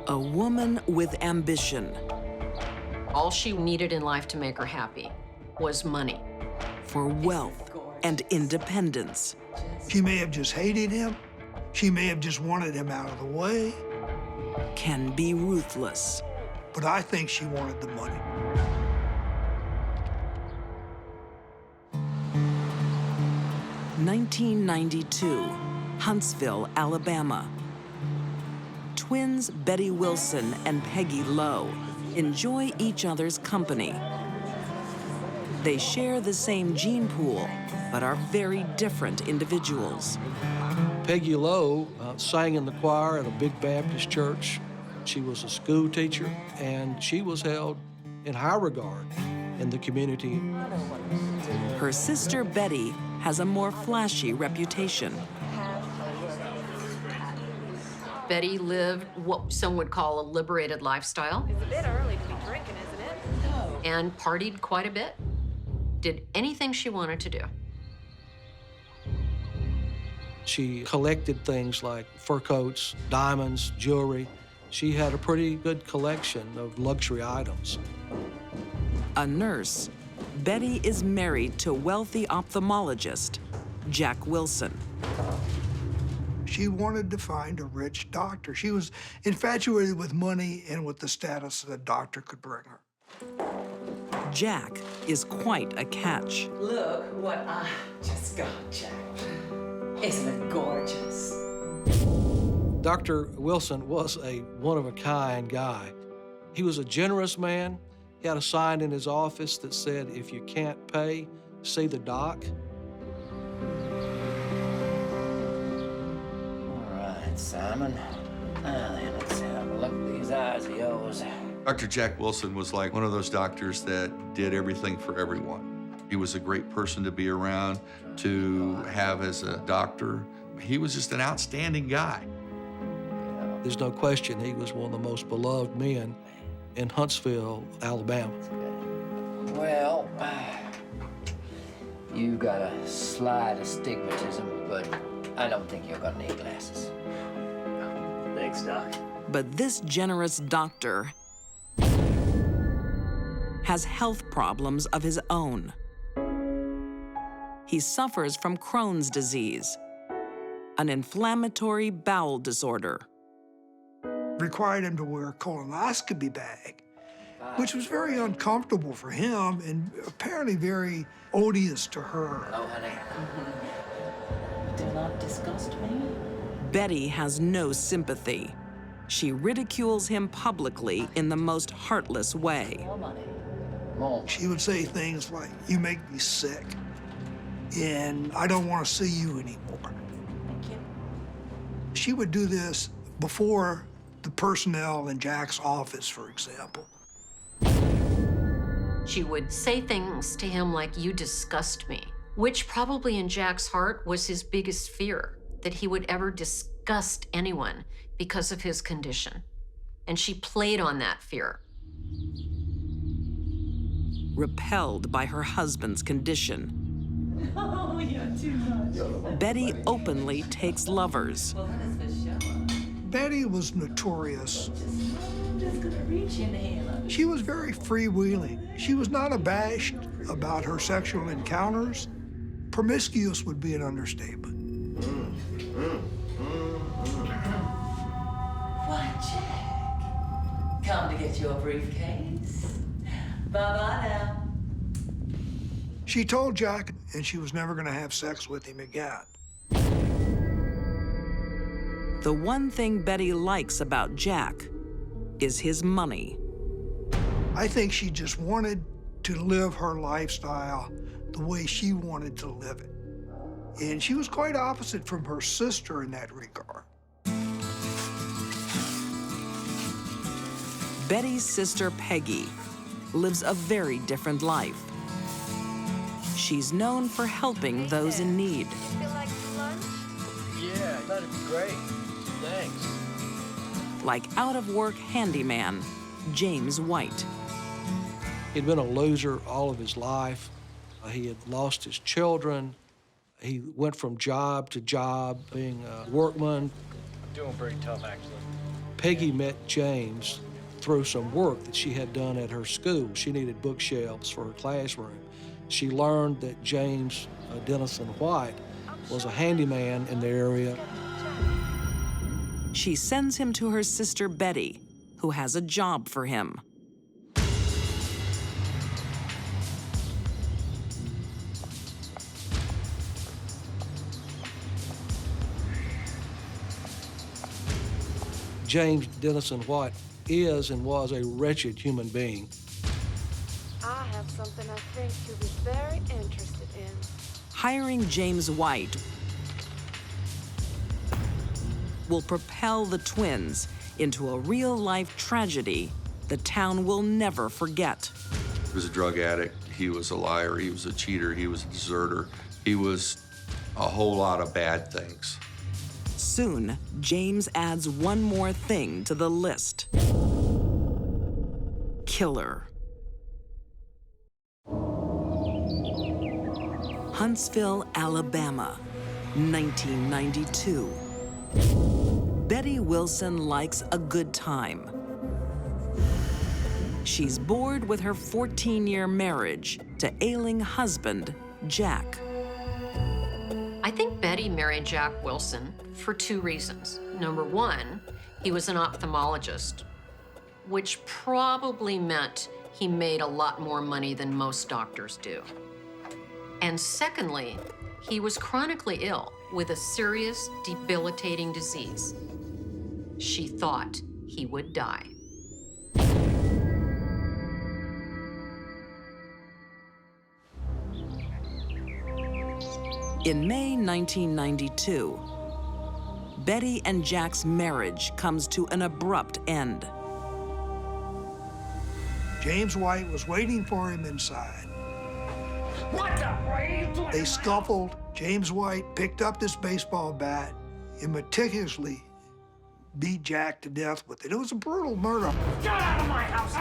A woman with ambition. All she needed in life to make her happy was money. For wealth and independence. She may have just hated him. She may have just wanted him out of the way. Can be ruthless. But I think she wanted the money. (1992), Huntsville, Alabama. Twins Betty Wilson and Peggy Lowe enjoy each other's company. They share the same gene pool, but are very different individuals. Peggy Lowe sang in the choir at a big Baptist church. She was a school teacher, and she was held in high regard in the community. Her sister Betty has a more flashy reputation. Betty lived what some would call a liberated lifestyle. It's a bit early to be drinking, isn't it? No. And partied quite a bit. Did anything she wanted to do. She collected things like fur coats, diamonds, jewelry. She had a pretty good collection of luxury items. A nurse, Betty is married to wealthy ophthalmologist Jack Wilson. She wanted to find a rich doctor. She was infatuated with money and with the status that a doctor could bring her. Jack is quite a catch. Look what I just got, Jack. Isn't it gorgeous? Dr. Wilson was a one-of-a-kind guy. He was a generous man. He had a sign in his office that said, "If you can't pay, see the doc." Simon. Now then, let's have a look at these eyes of yours. Dr. Jack Wilson was like one of those doctors that did everything for everyone. He was a great person to be around, to have as a doctor. He was just an outstanding guy. There's no question he was one of the most beloved men in Huntsville, Alabama. Well, you got a slight astigmatism, but I don't think you're gonna need glasses. Thanks, Doc. But this generous doctor has health problems of his own. He suffers from Crohn's disease, an inflammatory bowel disorder. Required him to wear a colonoscopy bag, which was very uncomfortable for him and apparently very odious to her. Oh, honey. Do not disgust me. Betty has no sympathy. She ridicules him publicly in the most heartless way. More money. More. She would say things like, "You make me sick, and I don't want to see you anymore." Thank you. She would do this before the personnel in Jack's office, for example. She would say things to him like, "You disgust me," which probably in Jack's heart was his biggest fear, that he would ever disgust anyone because of his condition. And she played on that fear. Repelled by her husband's condition, Oh, you're too much. Betty openly takes lovers. Well, that is for sure. Betty was notorious. I'm just gonna reach in here. She was very freewheeling. She was not abashed about her sexual encounters. Promiscuous would be an understatement. Why, Jack? Come to get your briefcase. Bye-bye now. She told Jack, and she was never going to have sex with him again. The one thing Betty likes about Jack is his money. I think she just wanted to live her lifestyle the way she wanted to live it. And she was quite opposite from her sister in that regard. Betty's sister Peggy lives a very different life. She's known for helping those in need. Feel like some lunch? Yeah, that'd be great. Thanks. Like out-of-work handyman James White. He'd been a loser all of his life. He had lost his children. He went from job to job being a workman. I'm doing pretty tough, actually. Peggy met James through some work that she had done at her school. She needed bookshelves for her classroom. She learned that James Dennison White was a handyman in the area. She sends him to her sister Betty, who has a job for him. James Dennison White is and was a wretched human being. I have something I think you'll be very interested in. Hiring James White will propel the twins into a real-life tragedy the town will never forget. He was a drug addict, he was a liar, he was a cheater, he was a deserter. He was a whole lot of bad things. Soon, James adds one more thing to the list. Killer. Huntsville, Alabama, 1992. Betty Wilson likes a good time. She's bored with her 14-year marriage to ailing husband, Jack. I think Betty married Jack Wilson for two reasons. Number one, he was an ophthalmologist, which probably meant he made a lot more money than most doctors do. And secondly, he was chronically ill with a serious, debilitating disease. She thought he would die. In May 1992, Betty and Jack's marriage comes to an abrupt end. James White was waiting for him inside. They scuffled. James White picked up this baseball bat and meticulously beat Jack to death with it. It was a brutal murder. Get out of my house!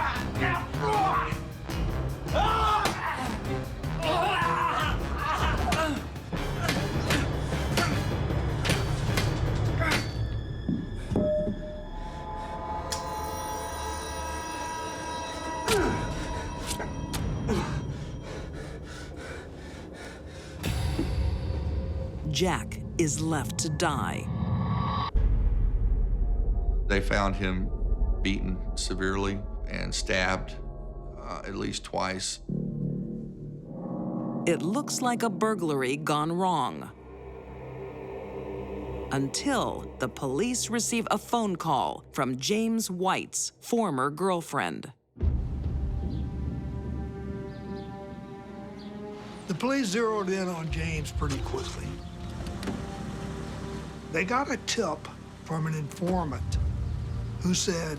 Jack is left to die. They found him beaten severely and stabbed at least twice. It looks like a burglary gone wrong. Until the police receive a phone call from James White's former girlfriend. The police zeroed in on James pretty quickly. They got a tip from an informant who said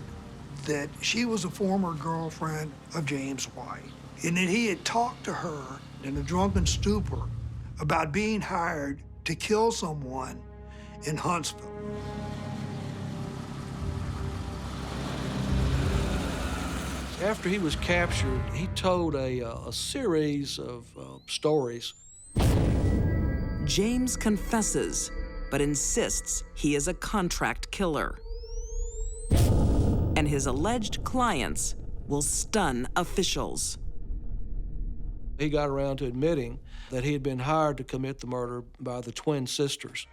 that she was a former girlfriend of James White, and that he had talked to her in a drunken stupor about being hired to kill someone in Huntsville. After he was captured, he told a series of stories. James confesses, but insists he is a contract killer. And his alleged clients will stun officials. He got around to admitting that he had been hired to commit the murder by the twin sisters.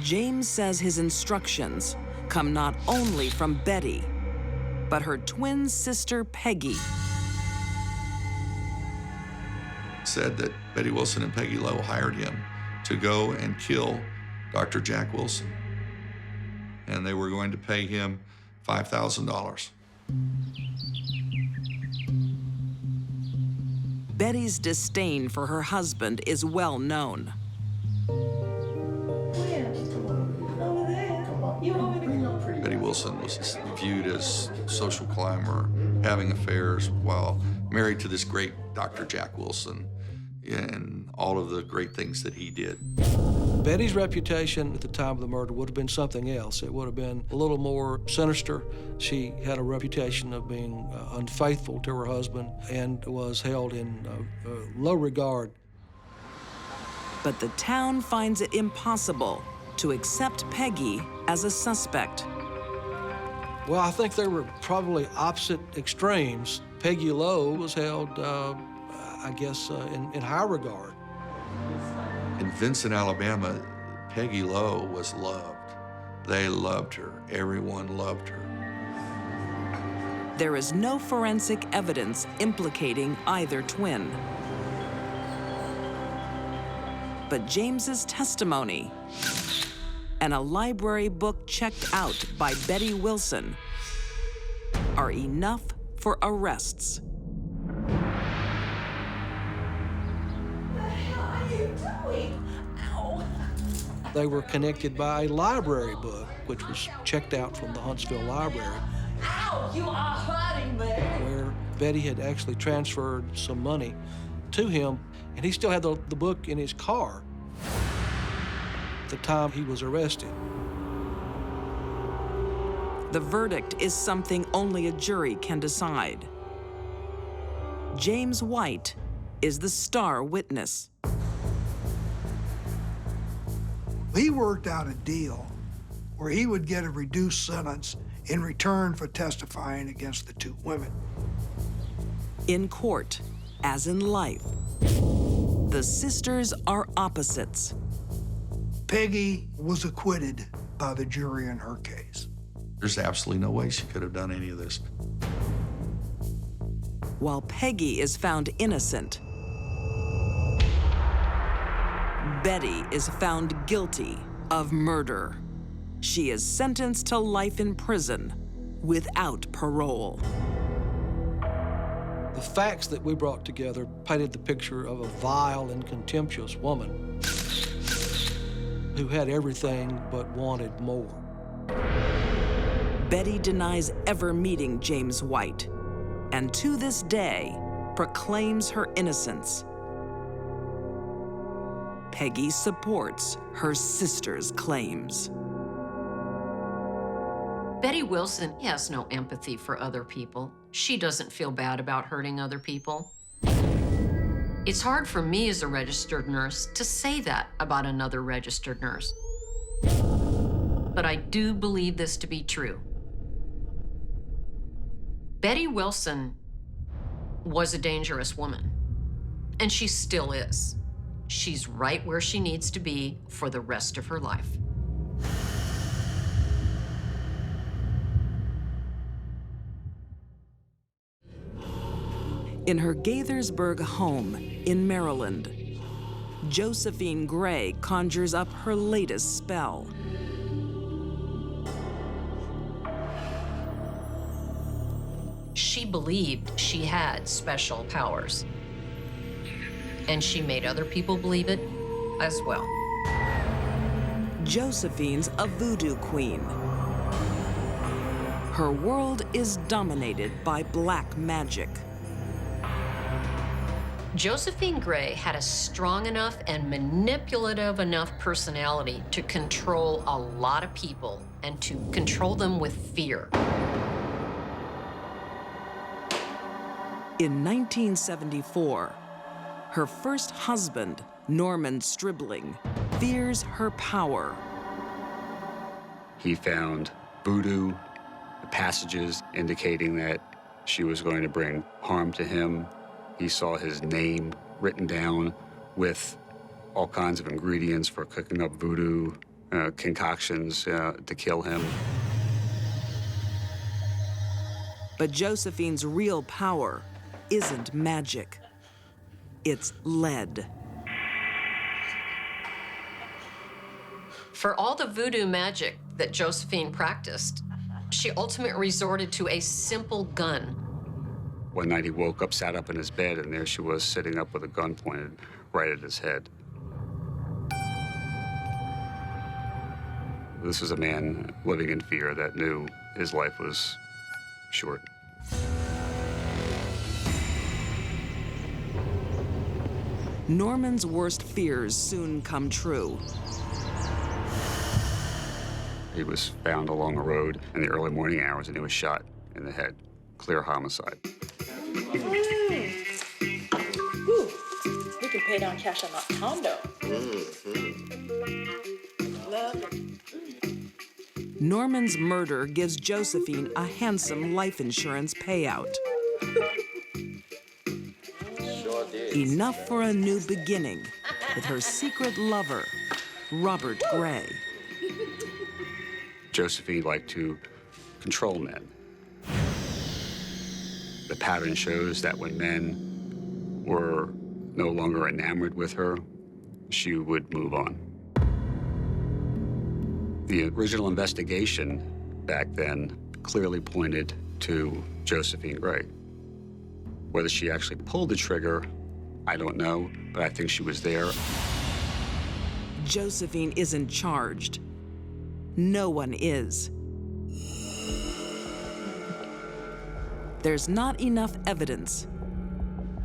James says his instructions come not only from Betty, but her twin sister, Peggy. Said that Betty Wilson and Peggy Lowe hired him to go and kill Dr. Jack Wilson. And they were going to pay him $5,000. Betty's disdain for her husband is well known. Betty Wilson was viewed as a social climber, having affairs while married to this great Dr. Jack Wilson and all of the great things that he did. Betty's reputation at the time of the murder would have been something else. It would have been a little more sinister. She had a reputation of being unfaithful to her husband and was held in low regard. But the town finds it impossible to accept Peggy as a suspect. Well, I think they were probably opposite extremes. Peggy Lowe was held, I guess, in high regard. In Vincent, Alabama, Peggy Lowe was loved. They loved her. Everyone loved her. There is no forensic evidence implicating either twin. But James's testimony and a library book checked out by Betty Wilson are enough for arrests. What the hell are you doing? Ow. They were connected by a library book, which was checked out from the Huntsville Library, Ow, you are hurting me. where Betty had actually transferred some money to him, and he still had the book in his car at the time he was arrested. The verdict is something only a jury can decide. James White is the star witness. He worked out a deal where he would get a reduced sentence in return for testifying against the two women. In court, as in life, the sisters are opposites. Peggy was acquitted by the jury in her case. There's absolutely no way she could have done any of this. While Peggy is found innocent, Betty is found guilty of murder. She is sentenced to life in prison without parole. The facts that we brought together painted the picture of a vile and contemptuous woman who had everything but wanted more. Betty denies ever meeting James White, and to this day proclaims her innocence. Peggy supports her sister's claims. Betty Wilson has no empathy for other people. She doesn't feel bad about hurting other people. It's hard for me as a registered nurse to say that about another registered nurse. But I do believe this to be true. Betty Wilson was a dangerous woman, and she still is. She's right where she needs to be for the rest of her life. In her Gaithersburg home in Maryland, Josephine Gray conjures up her latest spell. She believed she had special powers, and she made other people believe it as well. Josephine's a voodoo queen. Her world is dominated by black magic. Josephine Gray had a strong enough and manipulative enough personality to control a lot of people and to control them with fear. In 1974, her first husband, Norman Stribling, fears her power. He found voodoo passages indicating that she was going to bring harm to him. He saw his name written down with all kinds of ingredients for cooking up voodoo concoctions to kill him. But Josephine's real power isn't magic. It's lead. For all the voodoo magic that Josephine practiced, she ultimately resorted to a simple gun. One night he woke up, sat up in his bed, and there she was sitting up with a gun pointed right at his head. This was a man living in fear that knew his life was short. Norman's worst fears soon come true. He was found along a road in the early morning hours, and he was shot in the head. Clear homicide. Ooh, we can pay down cash on that condo. Love it. Norman's murder gives Josephine a handsome life insurance payout. Sure did. Enough for a new beginning with her secret lover, Robert Gray. Josephine liked to control men. The pattern shows that when men were no longer enamored with her, she would move on. The original investigation back then clearly pointed to Josephine Gray. Whether she actually pulled the trigger, I don't know, but I think she was there. Josephine isn't charged. No one is. There's not enough evidence,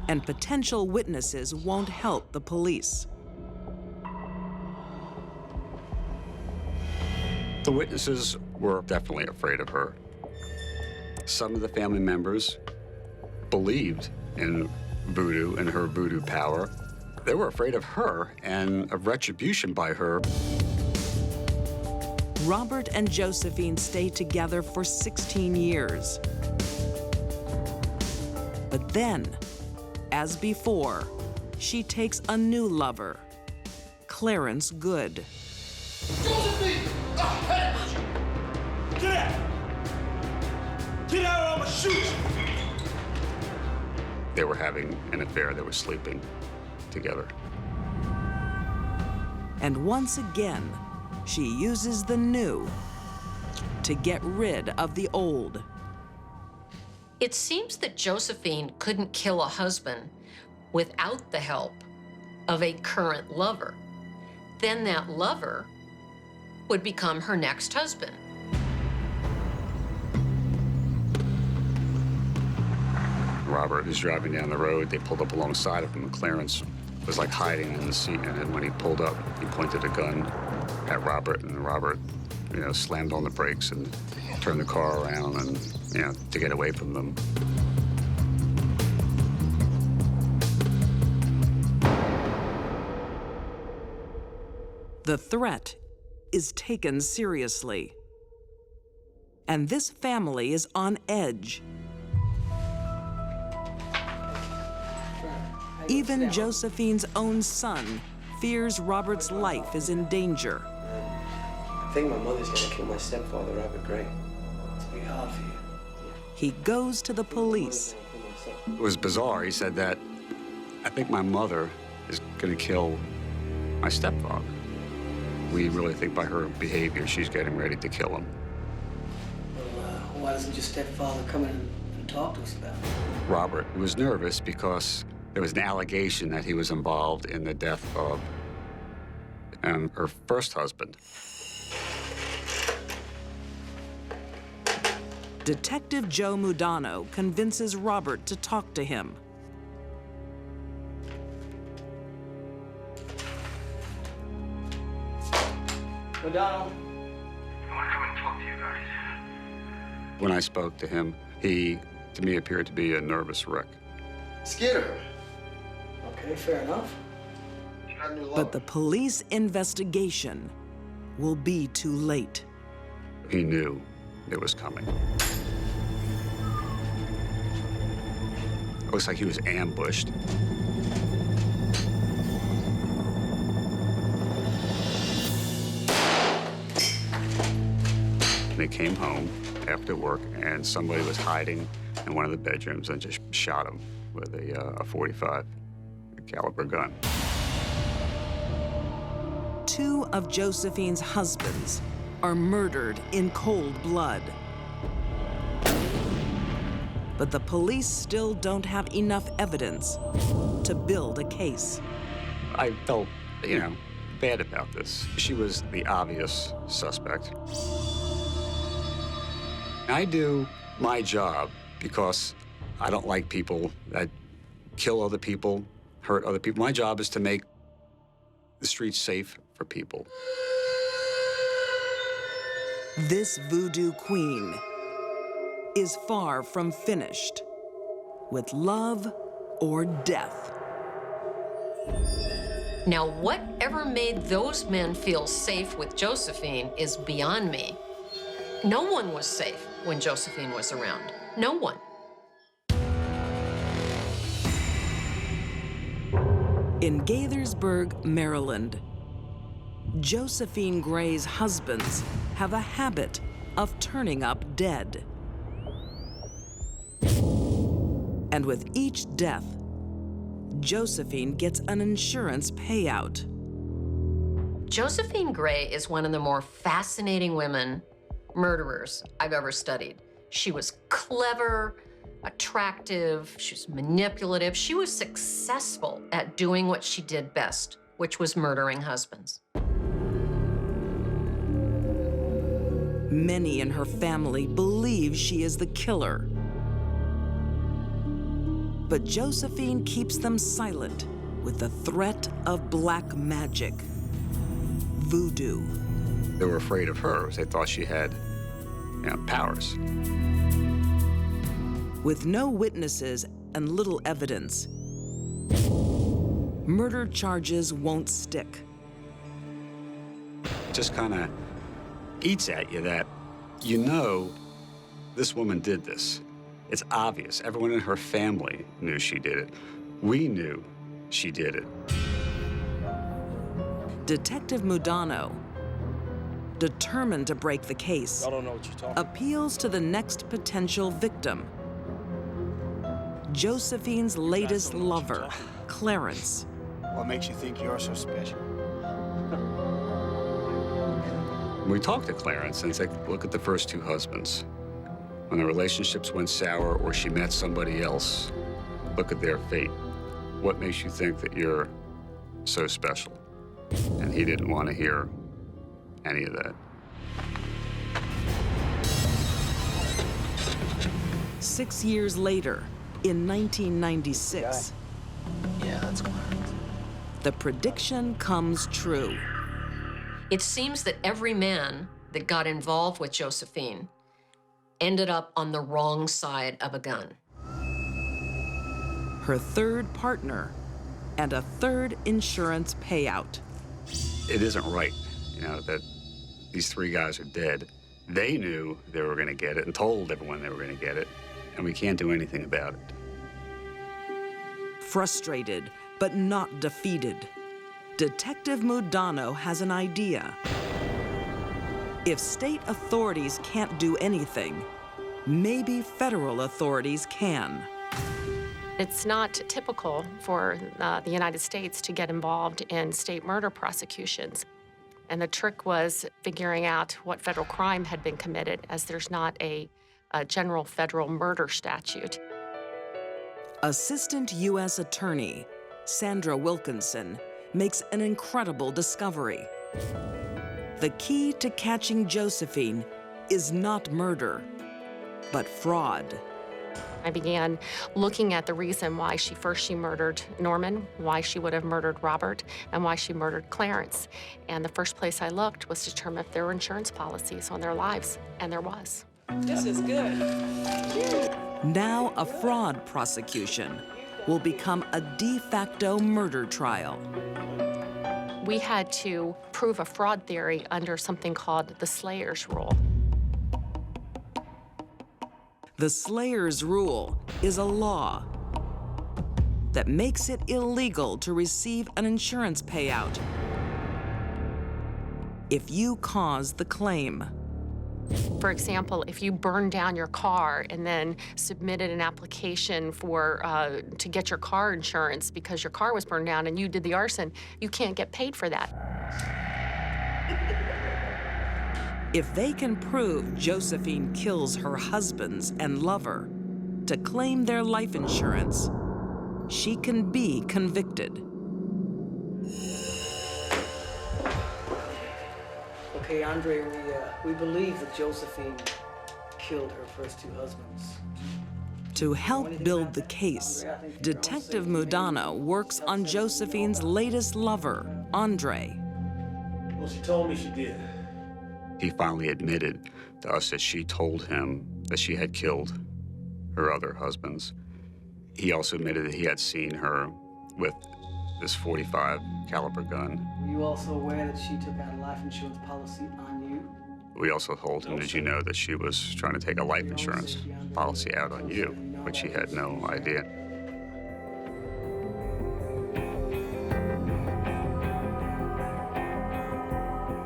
and potential witnesses won't help the police. The witnesses were definitely afraid of her. Some of the family members believed in voodoo and her voodoo power. They were afraid of her and of retribution by her. Robert and Josephine stay together for 16 years. But then, as before, she takes a new lover, Clarence Good. Josephine! Get out! Get out or I'm gonna shoot you! They were having an affair. They were sleeping together. And once again, she uses the new to get rid of the old. It seems that Josephine couldn't kill a husband without the help of a current lover. Then that lover would become her next husband. Robert was driving down the road. They pulled up alongside of him, and Clarence was like hiding in the seat. And then when he pulled up, he pointed a gun at Robert, and Robert, slammed on the brakes and turned the car around and, to get away from them. The threat is taken seriously. And this family is on edge. Even Josephine's own son fears Robert's life is in danger. I think my mother's gonna kill my stepfather, Robert Gray. It's gonna be hard for you. He goes to the police. It was bizarre. He said that, I think my mother is gonna kill my stepfather. We really think by her behavior, she's getting ready to kill him. Well, why doesn't your stepfather come in and talk to us about it? Robert was nervous because there was an allegation that he was involved in the death of her first husband. Detective Joe Mudano convinces Robert to talk to him. Mudano. I want to come and talk to you guys. When I spoke to him, he, to me, appeared to be a nervous wreck. Scared of her. Okay, fair enough. But the police investigation will be too late. He knew it was coming. It looks like he was ambushed. They came home after work, and somebody was hiding in one of the bedrooms and just shot him with a .45 caliber gun. Two of Josephine's husbands are murdered in cold blood. But the police still don't have enough evidence to build a case. I felt, bad about this. She was the obvious suspect. I do my job because I don't like people that kill other people, hurt other people. My job is to make the streets safe for people. This voodoo queen is far from finished with love or death. Now, whatever made those men feel safe with Josephine is beyond me. No one was safe when Josephine was around. No one. In Gaithersburg, Maryland, Josephine Gray's husbands have a habit of turning up dead. And with each death, Josephine gets an insurance payout. Josephine Gray is one of the more fascinating women murderers I've ever studied. She was clever, attractive, she was manipulative. She was successful at doing what she did best, which was murdering husbands. Many in her family believe she is the killer. But Josephine keeps them silent with the threat of black magic, voodoo. They were afraid of her. They thought she had, powers. With no witnesses and little evidence, murder charges won't stick. Just kind of eats at you that this woman did this. It's obvious. Everyone in her family knew she did it. We knew she did it. Detective Mudano, determined to break the case, appeals to the next potential victim, Josephine's latest lover, Clarence. What makes you think you're so special? We talked to Clarence and said, look at the first two husbands. When the relationships went sour or she met somebody else, look at their fate. What makes you think that you're so special? And he didn't want to hear any of that. 6 years later, in 1996, Yeah, that's wild. the prediction comes true. It seems that every man that got involved with Josephine ended up on the wrong side of a gun. Her third partner and a third insurance payout. It isn't right, that these three guys are dead. They knew they were going to get it and told everyone they were going to get it, and we can't do anything about it. Frustrated, but not defeated, Detective Mudano has an idea. If state authorities can't do anything, maybe federal authorities can. It's not typical for the United States to get involved in state murder prosecutions. And the trick was figuring out what federal crime had been committed, as there's not a general federal murder statute. Assistant U.S. Attorney Sandra Wilkinson makes an incredible discovery. The key to catching Josephine is not murder, but fraud. I began looking at the reason why she murdered Norman, why she would have murdered Robert, and why she murdered Clarence. And the first place I looked was to determine if there were insurance policies on their lives, and there was. This is good. Now a fraud prosecution will become a de facto murder trial. We had to prove a fraud theory under something called the Slayer's Rule. The Slayer's Rule is a law that makes it illegal to receive an insurance payout if you cause the claim. For example, if you burned down your car and then submitted an application to get your car insurance because your car was burned down and you did the arson, you can't get paid for that. If they can prove Josephine kills her husbands and lover to claim their life insurance, she can be convicted. Okay, Andre, we believe that Josephine killed her first two husbands. To help build the case, Detective Mudano works on Josephine's latest lover, Andre. Well, she told me she did. He finally admitted to us that she told him that she had killed her other husbands. He also admitted that he had seen her with this .45 caliber gun. Were you also aware that she took out a life insurance policy on you? We also told him, did you know that she was trying to take a life insurance policy out on you, which he had no idea.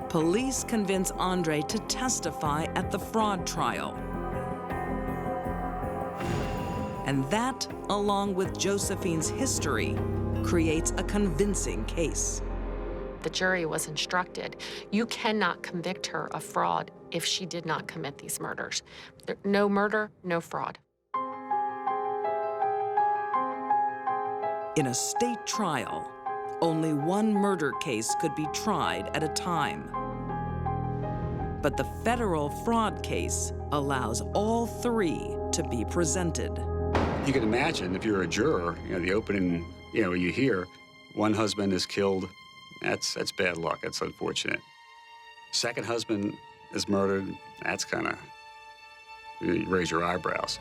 Police convince Andre to testify at the fraud trial. And that, along with Josephine's history, creates a convincing case. The jury was instructed, you cannot convict her of fraud if she did not commit these murders. No murder, no fraud. In a state trial, only one murder case could be tried at a time. But the federal fraud case allows all three to be presented. You can imagine if you're a juror, the opening, you hear one husband is killed. That's bad luck. That's unfortunate. Second husband is murdered. That's kind of, you raise your eyebrows.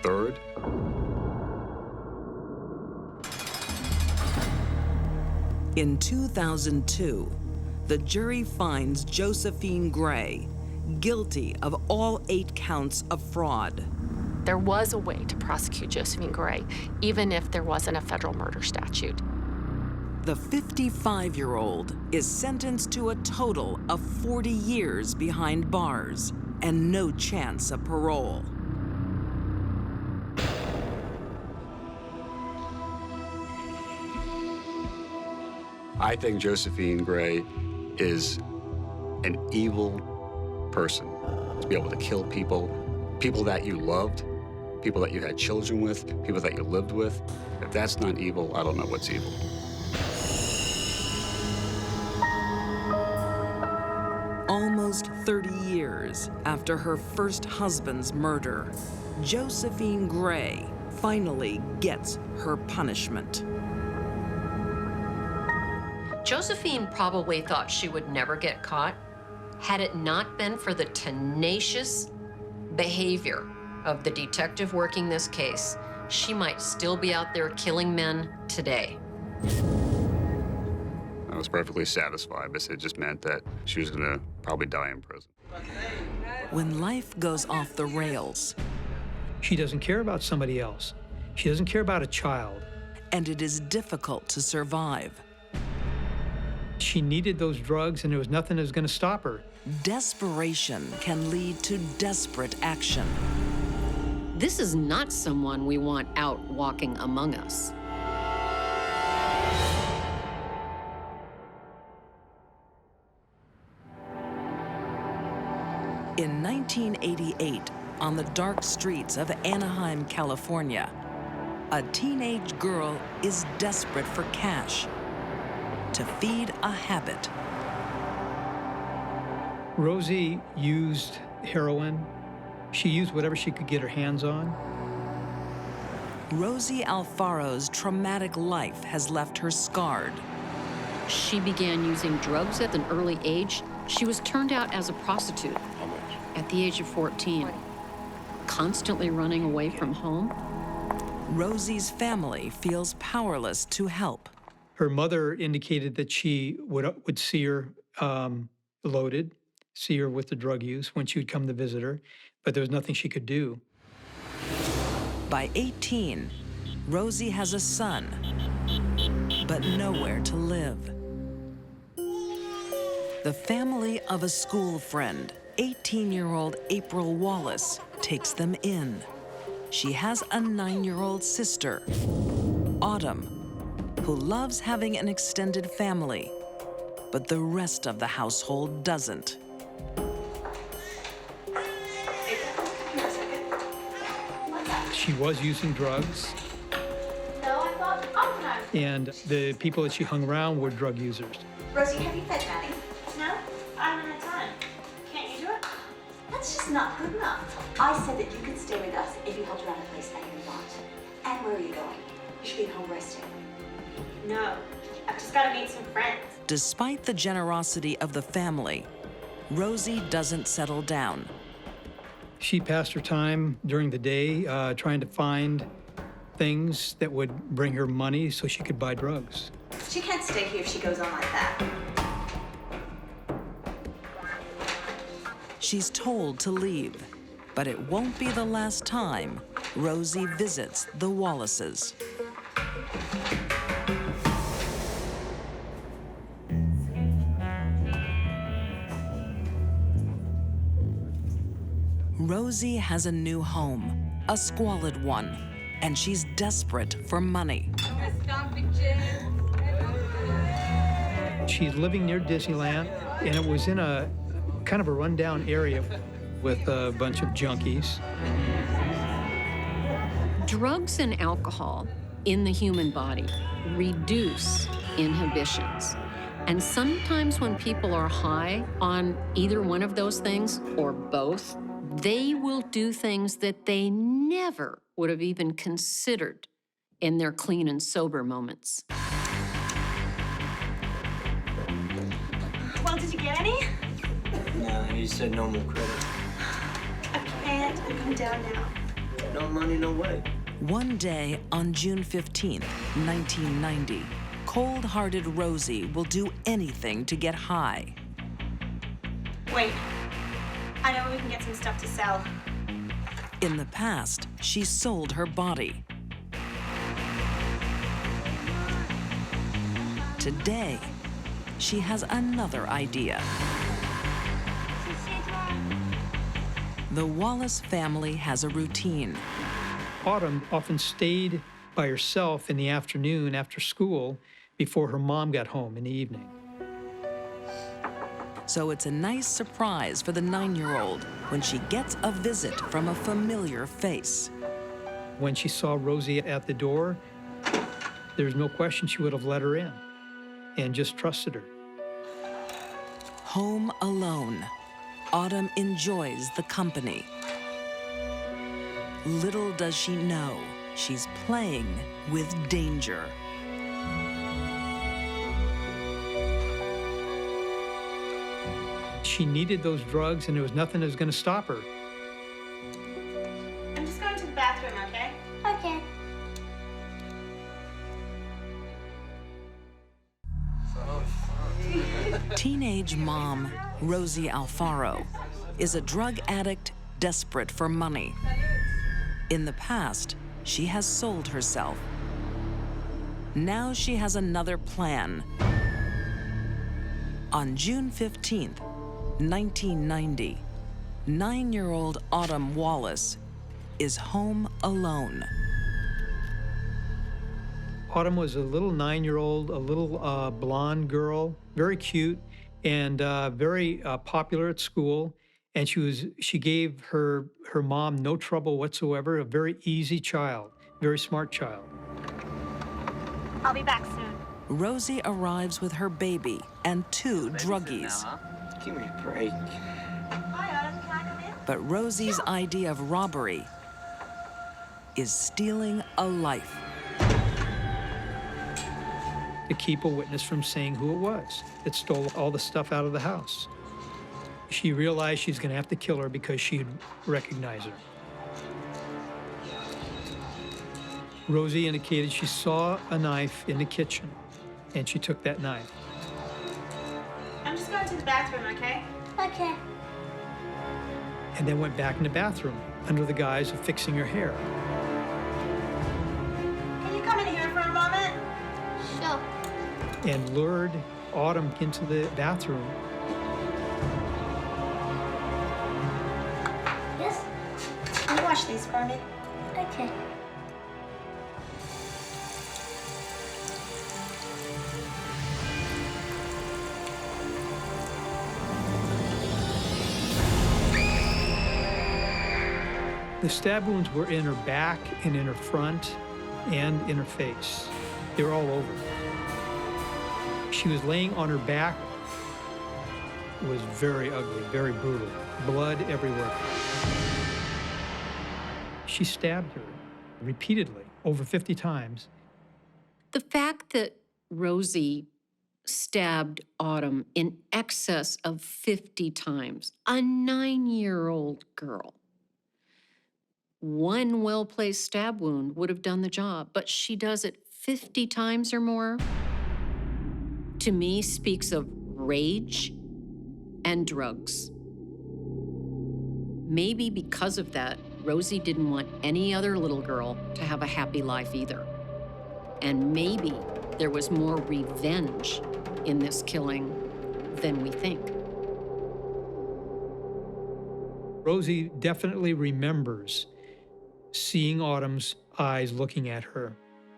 Third. In 2002, the jury finds Josephine Gray guilty of all 8 counts of fraud. There was a way to prosecute Josephine Gray, even if there wasn't a federal murder statute. The 55-year-old is sentenced to a total of 40 years behind bars and no chance of parole. I think Josephine Gray is an evil person. To be able to kill people, people that you loved, people that you had children with, people that you lived with. If that's not evil, I don't know what's evil. Almost 30 years after her first husband's murder, Josephine Gray finally gets her punishment. Josephine probably thought she would never get caught had it not been for the tenacious behavior of the detective working this case. She might still be out there killing men today. I was perfectly satisfied, but it just meant that she was gonna probably die in prison. When life goes off the rails, she doesn't care about somebody else. She doesn't care about a child. And it is difficult to survive. She needed those drugs, and there was nothing that was going to stop her. Desperation can lead to desperate action. This is not someone we want out walking among us. In 1988, on the dark streets of Anaheim, California, a teenage girl is desperate for cash to feed a habit. Rosie used heroin. She used whatever she could get her hands on. Rosie Alfaro's traumatic life has left her scarred. She began using drugs at an early age. She was turned out as a prostitute at the age of 14, constantly running away from home. Rosie's family feels powerless to help. Her mother indicated that she would see her loaded, see her with the drug use when she would come to visit her, but there was nothing she could do. By 18, Rosie has a son, but nowhere to live. The family of a school friend, 18-year-old April Wallace, takes them in. She has a 9-year-old sister, Autumn, who loves having an extended family, but the rest of the household doesn't. She was using drugs. And the people that she hung around were drug users. Rosie, have you fed Maddie? No, I haven't had time. Can't you do it? That's just not good enough. I said that you could stay with us if you helped around the place that you want. And where are you going? You should be at home resting. No, I've just got to meet some friends. Despite the generosity of the family, Rosie doesn't settle down. She passed her time during the day trying to find things that would bring her money so she could buy drugs. She can't stay here if she goes on like that. She's told to leave, but it won't be the last time Rosie visits the Wallaces. Rosie has a new home, a squalid one, and she's desperate for money. She's living near Disneyland, and it was in a kind of a rundown area with a bunch of junkies. Drugs and alcohol in the human body reduce inhibitions. And sometimes when people are high on either one of those things or both, they will do things that they never would have even considered in their clean and sober moments. Well, did you get any? No, he said no more credit. I can't come down now. No money, no way. One day on June 15th, 1990, cold-hearted Rosie will do anything to get high. Wait, I know we can get some stuff to sell. In the past, she sold her body. Today, she has another idea. The Wallace family has a routine. Autumn often stayed by herself in the afternoon after school before her mom got home in the evening. So it's a nice surprise for the 9-year-old when she gets a visit from a familiar face. When she saw Rosie at the door, there's no question she would have let her in and just trusted her. Home alone, Autumn enjoys the company. Little does she know, she's playing with danger. She needed those drugs, and there was nothing that was going to stop her. I'm just going to the bathroom, okay? Okay. Teenage mom, Rosie Alfaro, is a drug addict desperate for money. In the past, she has sold herself. Now she has another plan. On June 15th, 1990, 9-year-old Autumn Wallace is home alone. Autumn was a little 9-year-old, a little blonde girl, very cute and very popular at school. And she gave her mom no trouble whatsoever, a very easy child, very smart child. I'll be back soon. Rosie arrives with her baby and 2 druggies. Give me a break. Hi, Autumn. Can I come in? But Rosie's idea of robbery is stealing a life. To keep a witness from saying who it was that stole all the stuff out of the house. She realized she's going to have to kill her because she'd recognize her. Rosie indicated she saw a knife in the kitchen, and she took that knife. I'm just going to the bathroom, okay? Okay. And then went back in the bathroom under the guise of fixing her hair. Can you come in here for a moment? Sure. And lured Autumn into the bathroom. Yes? Can you wash these for me? Okay. The stab wounds were in her back and in her front and in her face. They were all over. She was laying on her back. It was very ugly, very brutal. Blood everywhere. She stabbed her repeatedly, over 50 times. The fact that Rosie stabbed Autumn in excess of 50 times, a 9-year-old girl, one well-placed stab wound would have done the job, but she does it 50 times or more, to me speaks of rage and drugs. Maybe because of that, Rosie didn't want any other little girl to have a happy life either. And maybe there was more revenge in this killing than we think. Rosie definitely remembers seeing Autumn's eyes looking at her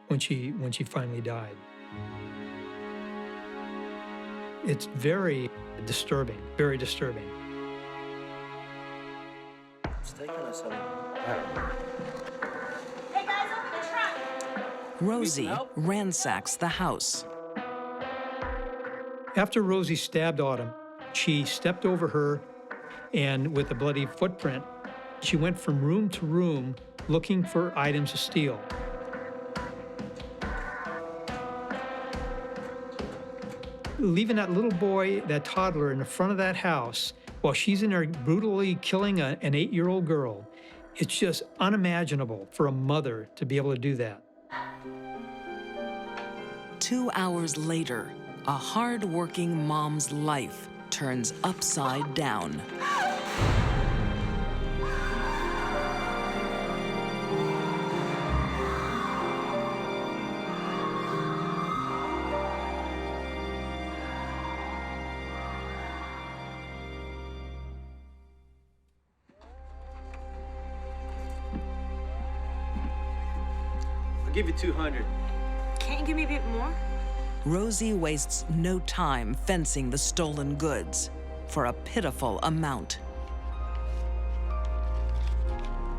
when she finally died. It's very disturbing, very disturbing. It's taking us a Hey guys, open the trunk! Rosie ransacks the house. After Rosie stabbed Autumn, she stepped over her, and with a bloody footprint, she went from room to room looking for items to steal. Leaving that little boy, that toddler, in the front of that house while she's in there brutally killing an 8-year-old girl, it's just unimaginable for a mother to be able to do that. 2 hours later, a hard-working mom's life turns upside down. I'll give you 200. Can't you give me a bit more? Rosie wastes no time fencing the stolen goods for a pitiful amount.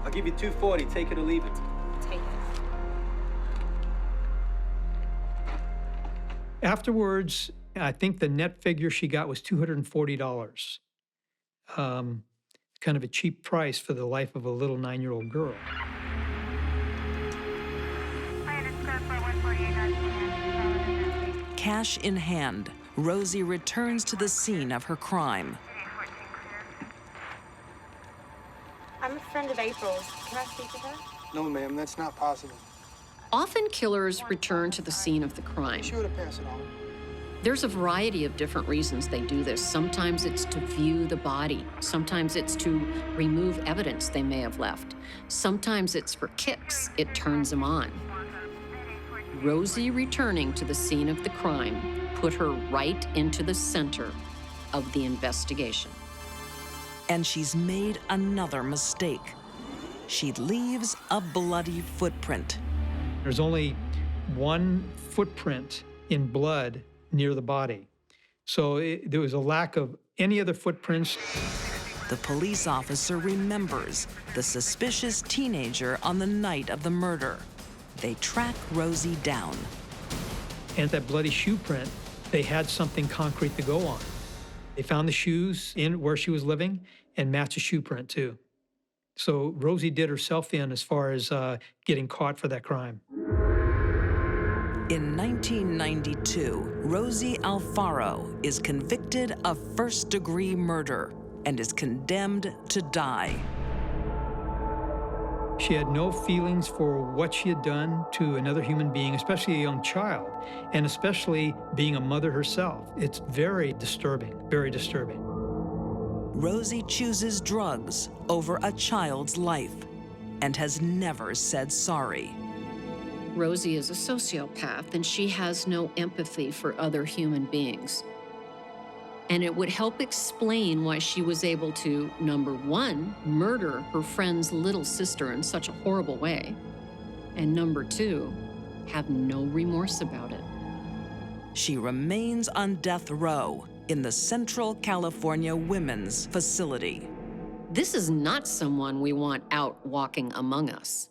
I'll give you 240. Take it or leave it. Take it. Afterwards, I think the net figure she got was $240. Kind of a cheap price for the life of a little 9-year-old girl. Cash in hand, Rosie returns to the scene of her crime. I'm a friend of April's. Can I speak with her? No, ma'am, that's not possible. Often killers return to the scene of the crime. She would have passed it on. There's a variety of different reasons they do this. Sometimes it's to view the body. Sometimes it's to remove evidence they may have left. Sometimes it's for kicks. It turns them on. Rosie returning to the scene of the crime put her right into the center of the investigation. And she's made another mistake. She leaves a bloody footprint. There's only one footprint in blood near the body. So there was a lack of any other footprints. The police officer remembers the suspicious teenager on the night of the murder. They track Rosie down. And that bloody shoe print, they had something concrete to go on. They found the shoes in where she was living and matched the shoe print too. So Rosie did herself in as far as getting caught for that crime. In 1992, Rosie Alfaro is convicted of first-degree murder and is condemned to die. She had no feelings for what she had done to another human being, especially a young child, and especially being a mother herself. It's very disturbing, very disturbing. Rosie chooses drugs over a child's life and has never said sorry. Rosie is a sociopath, and she has no empathy for other human beings. And it would help explain why she was able to, number one, murder her friend's little sister in such a horrible way, and number two, have no remorse about it. She remains on death row in the Central California Women's Facility. This is not someone we want out walking among us.